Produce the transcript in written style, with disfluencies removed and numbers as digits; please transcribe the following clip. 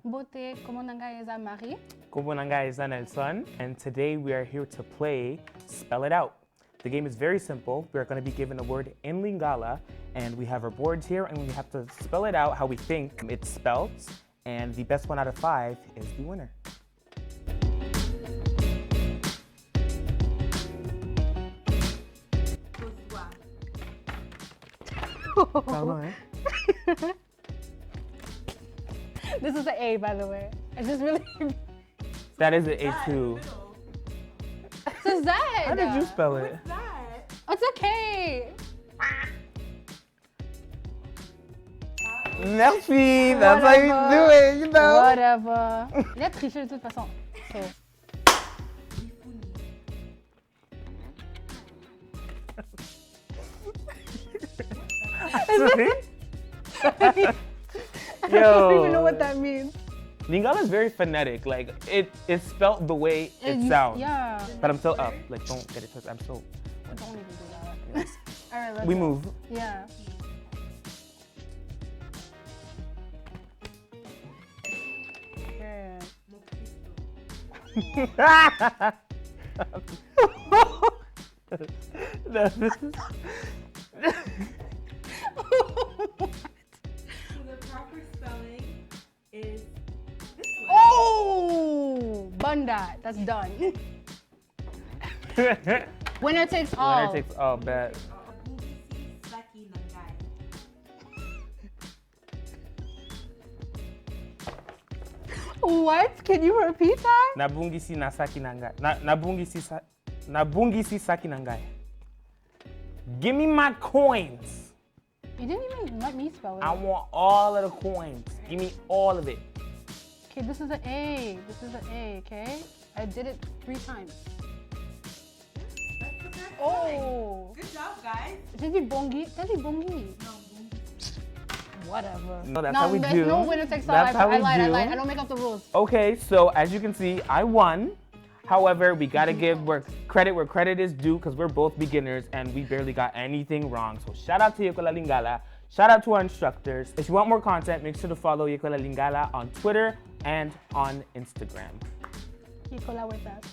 Bote, comment nanga eza Marie? Kubunanga is Nelson, and today we are here to play Spell It Out. The game is very simple. We are going to be given a word in Lingala, and we have our boards here, and we have to spell it out how we think it's spelled, and the best one out of 5 is the winner. Pardon, eh? This is an A, by the way. It's just really. That is an A2. So that. How did you spell it? What's that? It's okay. Merci, that's how you do it, you know. Whatever. Il a triché de toute façon. So. I don't even know what that means. Lingala is very phonetic. Like it's spelled the way it sounds. Yeah. But I'm still up. Like don't get it twisted. I'm still. Don't even do that. All right, let's We go. move. Yeah. The proper spelling is this one. Oh, bunda. That's done. Winner takes all. Winner takes all. Bet. Saki Nangai. What? Can you repeat that? Nabungisi nasaki nangai. Nabungisi saki nangai. Give me my coins. You didn't even let me spell it. I want all of the coins. Give me all of it. Okay, this is an A. This is an A, okay? I did it 3 times. That's the correct Oh. Good job, guys. Tati bongi. Tati bongi. No, Whatever. No, that's how we there's do. no winner takes all. That's how we I lied. do. I don't make up the rules. Okay, so as you can see, I won. However, we gotta give credit where credit is due because we're both beginners and we barely got anything wrong. So shout out to Yekola Lingala. Shout out to our instructors. If you want more content, make sure to follow Yekola Lingala on Twitter and on Instagram. Yekola with us.